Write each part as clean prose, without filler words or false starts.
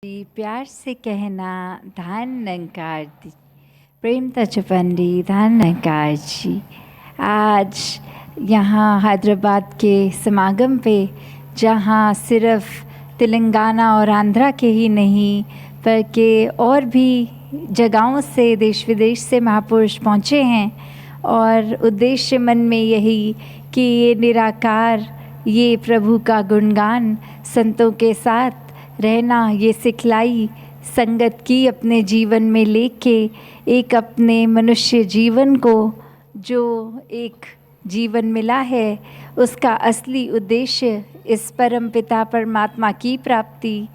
जी, प्यार से कहना धान नंकार दी, प्रेम तचपंडी धान नंकार जी। आज यहाँ हैदराबाद के समागम पे, जहाँ सिर्फ तेलंगाना और आंध्रा के ही नहीं बल्कि और भी जगहों से देश विदेश से महापुरुष पहुँचे हैं, और उद्देश्य मन में यही कि ये निराकार, ये प्रभु का गुणगान संतों के साथ रहना, ये सिखलाई संगत की अपने जीवन में लेके एक अपने मनुष्य जीवन को जो एक जीवन मिला है उसका असली उद्देश्य इस परम पिता परमात्मा की प्राप्ति,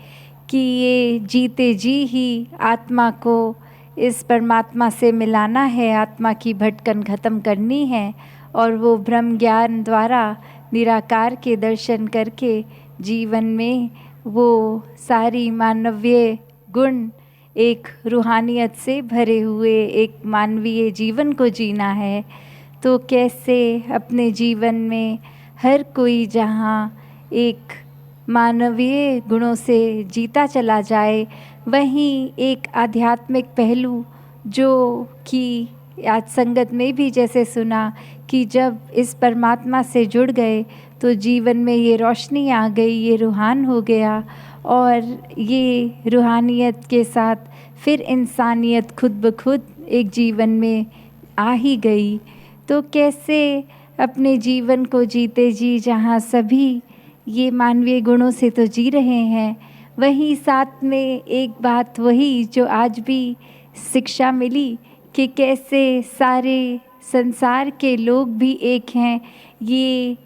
कि ये जीते जी ही आत्मा को इस परमात्मा से मिलाना है, आत्मा की भटकन ख़त्म करनी है और वो ब्रह्म ज्ञान द्वारा निराकार के दर्शन करके जीवन में वो सारी मानवीय गुण एक रूहानियत से भरे हुए एक मानवीय जीवन को जीना है। तो कैसे अपने जीवन में हर कोई जहाँ एक मानवीय गुणों से जीता चला जाए, वहीं एक आध्यात्मिक पहलू जो कि आज संगत में भी जैसे सुना कि जब इस परमात्मा से जुड़ गए तो जीवन में ये रोशनी आ गई, ये रूहान हो गया, और ये रूहानियत के साथ फिर इंसानियत खुद ब खुद एक जीवन में आ ही गई। तो कैसे अपने जीवन को जीते जी जहाँ सभी ये मानवीय गुणों से तो जी रहे हैं, वहीं साथ में एक बात वही जो आज भी शिक्षा मिली कि कैसे सारे संसार के लोग भी एक हैं, ये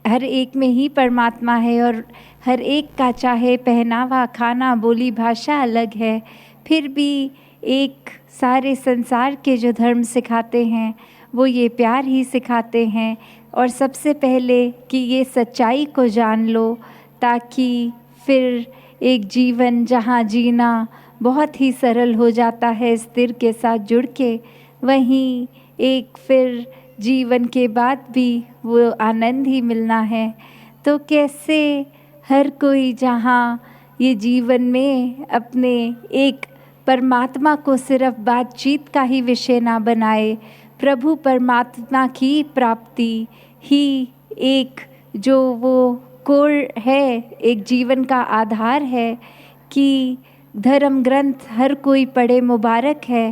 हर एक में ही परमात्मा है और हर एक का चाहे पहनावा, खाना, बोली, भाषा अलग है, फिर भी एक सारे संसार के जो धर्म सिखाते हैं वो ये प्यार ही सिखाते हैं। और सबसे पहले कि ये सच्चाई को जान लो, ताकि फिर एक जीवन जहाँ जीना बहुत ही सरल हो जाता है स्थिर के साथ जुड़ के, वहीं एक फिर जीवन के बाद भी वो आनंद ही मिलना है। तो कैसे हर कोई जहाँ ये जीवन में अपने एक परमात्मा को सिर्फ बातचीत का ही विषय ना बनाए, प्रभु परमात्मा की प्राप्ति ही एक जो वो कोर है, एक जीवन का आधार है कि धर्म ग्रंथ हर कोई पढ़े मुबारक है,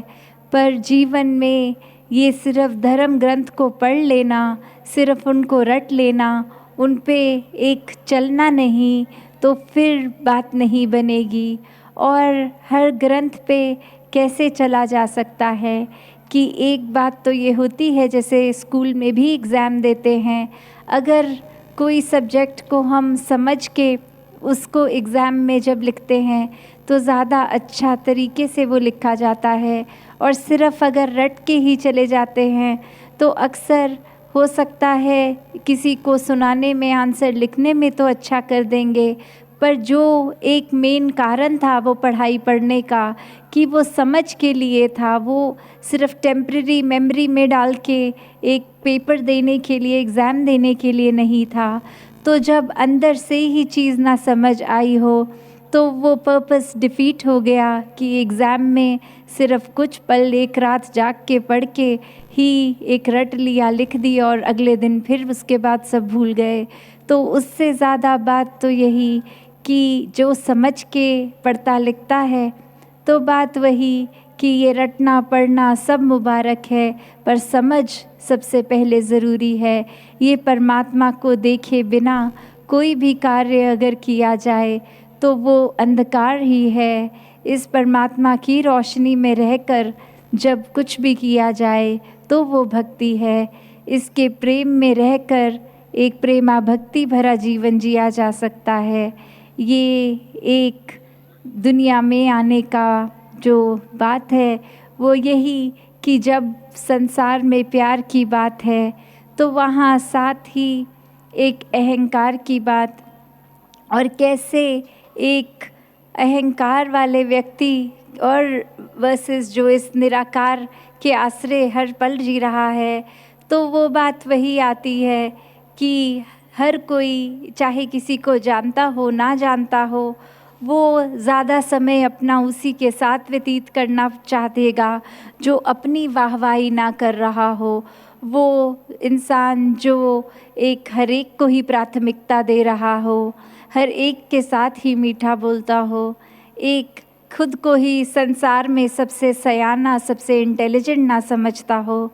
पर जीवन में ये सिर्फ धर्म ग्रंथ को पढ़ लेना, सिर्फ उनको रट लेना, उन पे एक चलना नहीं, तो फिर बात नहीं बनेगी। और हर ग्रंथ पे कैसे चला जा सकता है कि एक बात तो ये होती है, जैसे स्कूल में भी एग्ज़ाम देते हैं, अगर कोई सब्जेक्ट को हम समझ के उसको एग्ज़ाम में जब लिखते हैं तो ज़्यादा अच्छा तरीके से वो लिखा जाता है, और सिर्फ अगर रट के ही चले जाते हैं तो अक्सर हो सकता है किसी को सुनाने में, आंसर लिखने में तो अच्छा कर देंगे, पर जो एक मेन कारण था वो पढ़ाई पढ़ने का, कि वो समझ के लिए था, वो सिर्फ टेम्परेरी मेमोरी में डाल के एक पेपर देने के लिए, एग्ज़ाम देने के लिए नहीं था। तो जब अंदर से ही चीज़ ना समझ आई हो तो वो पर्पस डिफीट हो गया कि एग्ज़ाम में सिर्फ कुछ पल एक रात जाग के पढ़ के ही एक रट लिया, लिख दी, और अगले दिन फिर उसके बाद सब भूल गए। तो उससे ज़्यादा बात तो यही कि जो समझ के पढ़ता लिखता है, तो बात वही कि ये रटना पढ़ना सब मुबारक है, पर समझ सबसे पहले ज़रूरी है। ये परमात्मा को देखे बिना कोई भी कार्य अगर किया जाए तो वो अंधकार ही है। इस परमात्मा की रोशनी में रहकर जब कुछ भी किया जाए तो वो भक्ति है। इसके प्रेम में रहकर एक प्रेमा भक्ति भरा जीवन जिया जा सकता है। ये एक दुनिया में आने का जो बात है वो यही कि जब संसार में प्यार की बात है तो वहाँ साथ ही एक अहंकार की बात, और कैसे एक अहंकार वाले व्यक्ति और वर्सेस जो इस निराकार के आश्रय हर पल जी रहा है, तो वो बात वही आती है कि हर कोई चाहे किसी को जानता हो ना जानता हो, वो ज़्यादा समय अपना उसी के साथ व्यतीत करना चाहेगा जो अपनी वाहवाही ना कर रहा हो। वो इंसान जो एक हर एक को ही प्राथमिकता दे रहा हो, हर एक के साथ ही मीठा बोलता हो, एक खुद को ही संसार में सबसे सयाना, सबसे इंटेलिजेंट ना समझता हो।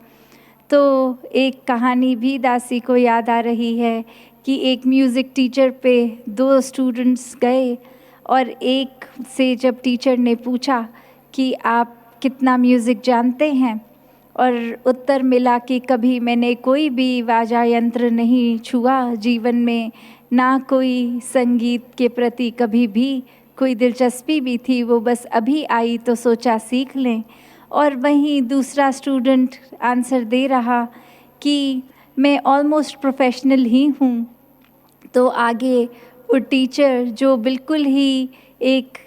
तो एक कहानी भी दासी को याद आ रही है कि एक म्यूज़िक टीचर पे 2 स्टूडेंट्स गए और एक से जब टीचर ने पूछा कि आप कितना म्यूज़िक जानते हैं, और उत्तर मिला कि कभी मैंने कोई भी वाजा यंत्र नहीं छुआ जीवन में, ना कोई संगीत के प्रति कभी भी कोई दिलचस्पी भी थी, वो बस अभी आई तो सोचा सीख लें। और वहीं दूसरा स्टूडेंट आंसर दे रहा कि मैं ऑलमोस्ट प्रोफेशनल ही हूँ। तो आगे वो टीचर जो बिल्कुल ही एक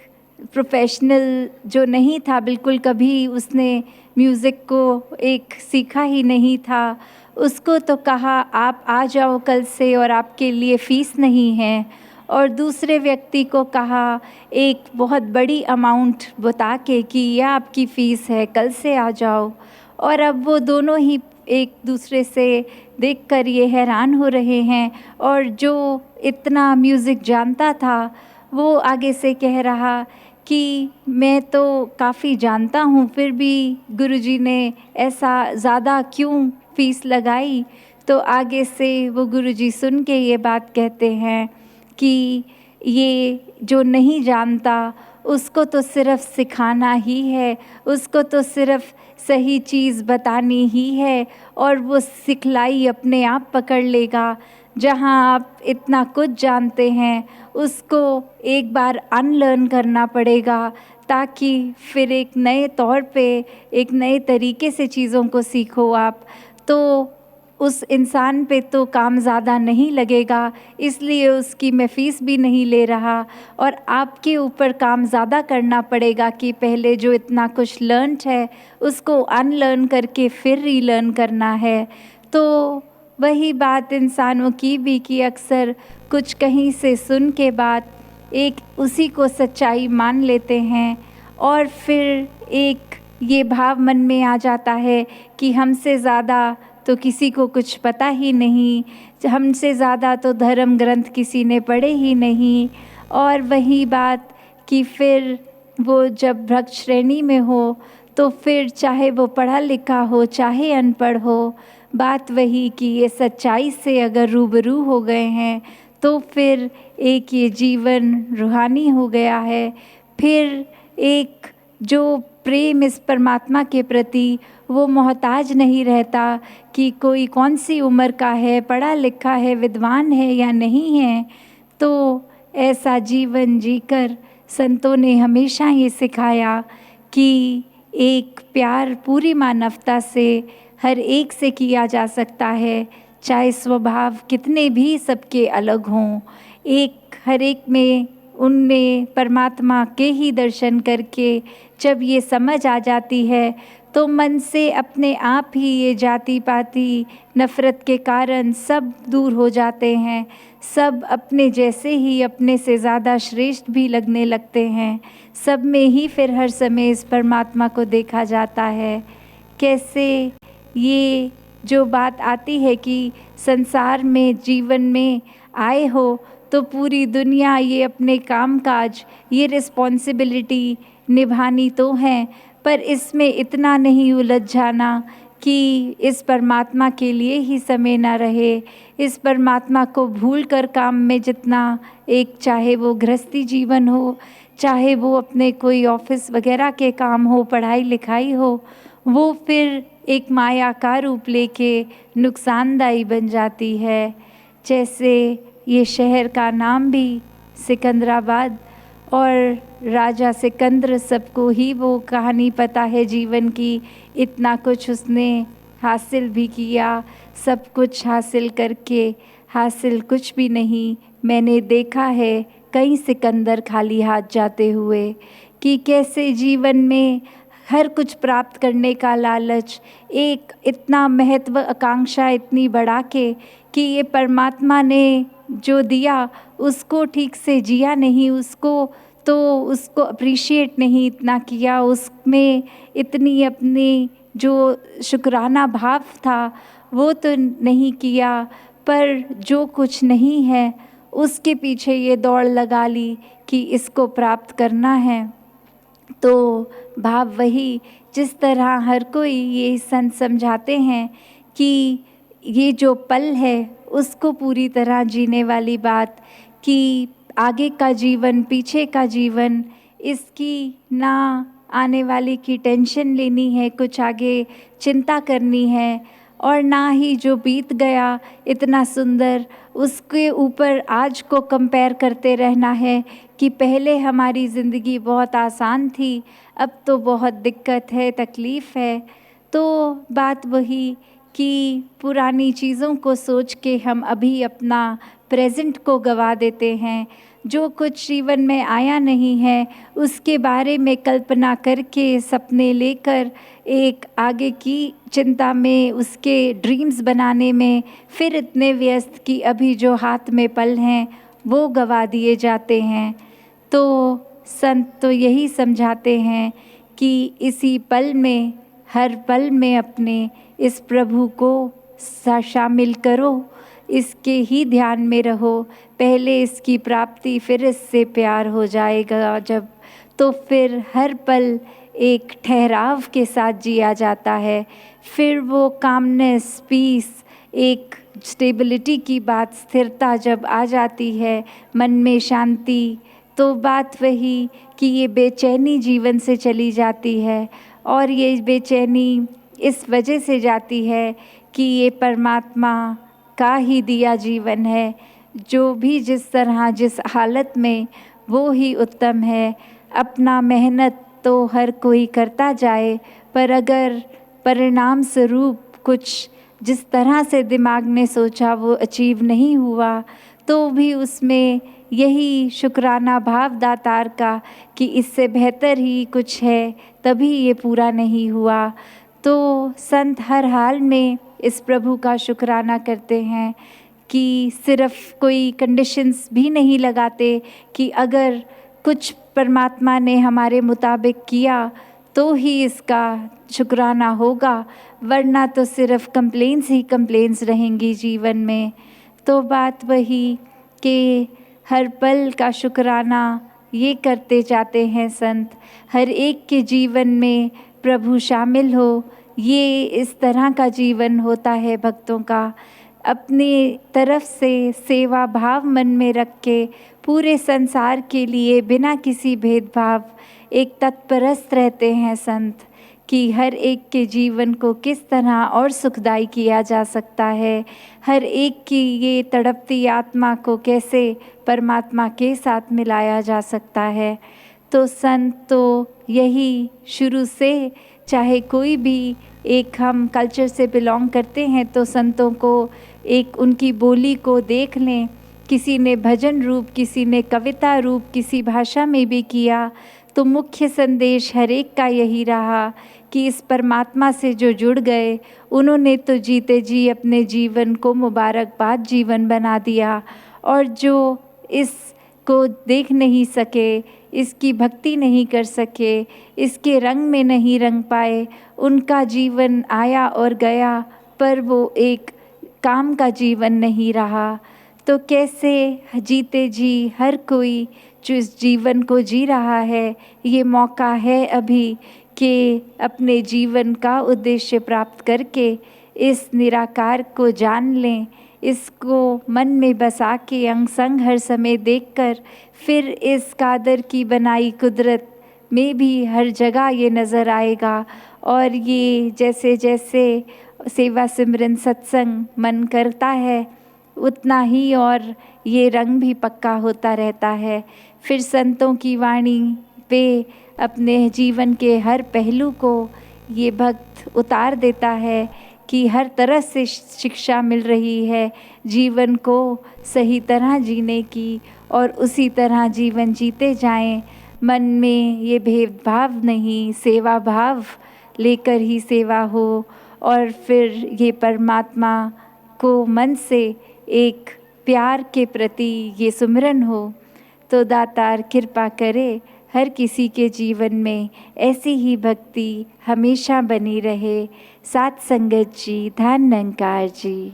प्रोफेशनल जो नहीं था, बिल्कुल कभी उसने म्यूज़िक को एक सीखा ही नहीं था, उसको तो कहा आप आ जाओ कल से और आपके लिए फ़ीस नहीं है। और दूसरे व्यक्ति को कहा एक बहुत बड़ी अमाउंट बता के कि यह आपकी फ़ीस है, कल से आ जाओ। और अब वो दोनों ही एक दूसरे से देखकर ये हैरान हो रहे हैं, और जो इतना म्यूज़िक जानता था वो आगे से कह रहा कि मैं तो काफ़ी जानता हूँ, फिर भी गुरुजी ने ऐसा ज़्यादा क्यों फ़ीस लगाई। तो आगे से वो गुरुजी सुन के ये बात कहते हैं कि ये जो नहीं जानता उसको तो सिर्फ़ सिखाना ही है, उसको तो सिर्फ़ सही चीज़ बतानी ही है, और वो सिखलाई अपने आप पकड़ लेगा। जहाँ आप इतना कुछ जानते हैं उसको एक बार अनलर्न करना पड़ेगा, ताकि फिर एक नए तौर पे, एक नए तरीके से चीज़ों को सीखो आप। तो उस इंसान पे तो काम ज़्यादा नहीं लगेगा, इसलिए उसकी मैं फ़ीस भी नहीं ले रहा, और आपके ऊपर काम ज़्यादा करना पड़ेगा कि पहले जो इतना कुछ लर्न्ड है उसको अनलर्न करके फिर रीलर्न करना है। तो वही बात इंसानों की भी कि अक्सर कुछ कहीं से सुन के बाद एक उसी को सच्चाई मान लेते हैं, और फिर एक ये भाव मन में आ जाता है कि हमसे ज़्यादा तो किसी को कुछ पता ही नहीं, हमसे ज़्यादा तो धर्म ग्रंथ किसी ने पढ़े ही नहीं। और वही बात कि फिर वो जब भक्त श्रेणी में हो तो फिर चाहे वो पढ़ा लिखा हो चाहे अनपढ़ हो, बात वही कि ये सच्चाई से अगर रूबरू हो गए हैं तो फिर एक ये जीवन रूहानी हो गया है। फिर एक जो प्रेम इस परमात्मा के प्रति, वो मोहताज नहीं रहता कि कोई कौन सी उम्र का है, पढ़ा लिखा है, विद्वान है या नहीं है। तो ऐसा जीवन जीकर संतों ने हमेशा ये सिखाया कि एक प्यार पूरी मानवता से हर एक से किया जा सकता है, चाहे स्वभाव कितने भी सबके अलग हों। एक हर एक में उनमें परमात्मा के ही दर्शन करके जब ये समझ आ जाती है तो मन से अपने आप ही ये जाति पाति नफ़रत के कारण सब दूर हो जाते हैं। सब अपने जैसे ही अपने से ज़्यादा श्रेष्ठ भी लगने लगते हैं। सब में ही फिर हर समय इस परमात्मा को देखा जाता है। कैसे ये जो बात आती है कि संसार में जीवन में आए हो तो पूरी दुनिया ये अपने कामकाज, ये रिस्पॉन्सिबिलिटी निभानी तो है, पर इसमें इतना नहीं उलझ जाना कि इस परमात्मा के लिए ही समय ना रहे। इस परमात्मा को भूल कर काम में जितना, एक चाहे वो गृहस्थी जीवन हो, चाहे वो अपने कोई ऑफिस वगैरह के काम हो, पढ़ाई लिखाई हो, वो फिर एक माया का रूप लेके नुकसानदायी बन जाती है। जैसे ये शहर का नाम भी सिकंदराबाद, और राजा सिकंदर सबको ही वो कहानी पता है जीवन की। इतना कुछ उसने हासिल भी किया, सब कुछ हासिल करके हासिल कुछ भी नहीं। मैंने देखा है कई सिकंदर खाली हाथ जाते हुए, कि कैसे जीवन में हर कुछ प्राप्त करने का लालच, एक इतना महत्व आकांक्षा इतनी बढ़ा के कि ये परमात्मा ने जो दिया उसको ठीक से जिया नहीं, उसको तो उसको अप्रिशिएट नहीं इतना किया, उसमें इतनी अपनी जो शुक्राना भाव था वो तो नहीं किया, पर जो कुछ नहीं है उसके पीछे ये दौड़ लगा ली कि इसको प्राप्त करना है। तो भाव वही, जिस तरह हर कोई ये संत समझाते हैं कि ये जो पल है उसको पूरी तरह जीने वाली बात, कि आगे का जीवन पीछे का जीवन इसकी ना आने वाली की टेंशन लेनी है, कुछ आगे चिंता करनी है, और ना ही जो बीत गया इतना सुंदर उसके ऊपर आज को कंपेयर करते रहना है कि पहले हमारी ज़िंदगी बहुत आसान थी, अब तो बहुत दिक्कत है, तकलीफ़ है। तो बात वही कि पुरानी चीज़ों को सोच के हम अभी अपना प्रेजेंट को गवा देते हैं। जो कुछ जीवन में आया नहीं है उसके बारे में कल्पना करके, सपने लेकर एक आगे की चिंता में, उसके ड्रीम्स बनाने में फिर इतने व्यस्त कि अभी जो हाथ में पल हैं वो गवा दिए जाते हैं। तो संत तो यही समझाते हैं कि इसी पल में, हर पल में अपने इस प्रभु को शामिल करो, इसके ही ध्यान में रहो। पहले इसकी प्राप्ति फिर इससे प्यार हो जाएगा जब, तो फिर हर पल एक ठहराव के साथ जिया जाता है। फिर वो कामनेस, पीस, एक स्टेबिलिटी की बात, स्थिरता जब आ जाती है, मन में शांति, तो बात वही कि ये बेचैनी जीवन से चली जाती है। और ये बेचैनी इस वजह से जाती है कि ये परमात्मा का ही दिया जीवन है, जो भी जिस तरह जिस हालत में वो ही उत्तम है। अपना मेहनत तो हर कोई करता जाए, पर अगर परिणाम स्वरूप कुछ जिस तरह से दिमाग ने सोचा वो अचीव नहीं हुआ, तो भी उसमें यही शुक्राना भाव दातार का कि इससे बेहतर ही कुछ है, तभी ये पूरा नहीं हुआ। तो संत हर हाल में इस प्रभु का शुक्राना करते हैं कि सिर्फ कोई कंडीशंस भी नहीं लगाते कि अगर कुछ परमात्मा ने हमारे मुताबिक किया तो ही इसका शुक्राना होगा, वरना तो सिर्फ कंप्लेंट्स ही कंप्लेंट्स रहेंगी जीवन में। तो बात वही कि हर पल का शुक्राना ये करते जाते हैं संत, हर एक के जीवन में प्रभु शामिल हो, ये इस तरह का जीवन होता है भक्तों का। अपने तरफ से सेवा भाव मन में रख के पूरे संसार के लिए बिना किसी भेदभाव एक तत्परस्त रहते हैं संत, कि हर एक के जीवन को किस तरह और सुखदायी किया जा सकता है, हर एक की ये तड़पती आत्मा को कैसे परमात्मा के साथ मिलाया जा सकता है। तो संत तो यही शुरू से, चाहे कोई भी एक हम कल्चर से बिलोंग करते हैं तो संतों को एक उनकी बोली को देख लें, किसी ने भजन रूप, किसी ने कविता रूप, किसी भाषा में भी किया, तो मुख्य संदेश हर एक का यही रहा कि इस परमात्मा से जो जुड़ गए उन्होंने तो जीते जी अपने जीवन को मुबारकबाद जीवन बना दिया, और जो इसको देख नहीं सके, इसकी भक्ति नहीं कर सके, इसके रंग में नहीं रंग पाए, उनका जीवन आया और गया, पर वो एक काम का जीवन नहीं रहा। तो कैसे जीते जी हर कोई जो इस जीवन को जी रहा है, ये मौका है अभी कि अपने जीवन का उद्देश्य प्राप्त करके इस निराकार को जान लें, इसको मन में बसा के अंग संग हर समय देखकर फिर इस कादर की बनाई कुदरत में भी हर जगह ये नज़र आएगा। और ये जैसे जैसे सेवा सिमरन सत्संग मन करता है उतना ही और ये रंग भी पक्का होता रहता है। फिर संतों की वाणी पे अपने जीवन के हर पहलू को ये भक्त उतार देता है कि हर तरह से शिक्षा मिल रही है जीवन को सही तरह जीने की, और उसी तरह जीवन जीते जाएं। मन में ये भेदभाव नहीं, सेवा भाव लेकर ही सेवा हो, और फिर ये परमात्मा को मन से एक प्यार के प्रति ये सुमिरन हो। तो दातार कृपा करे हर किसी के जीवन में ऐसी ही भक्ति हमेशा बनी रहे। सात संगत जी, धन निरंकार जी।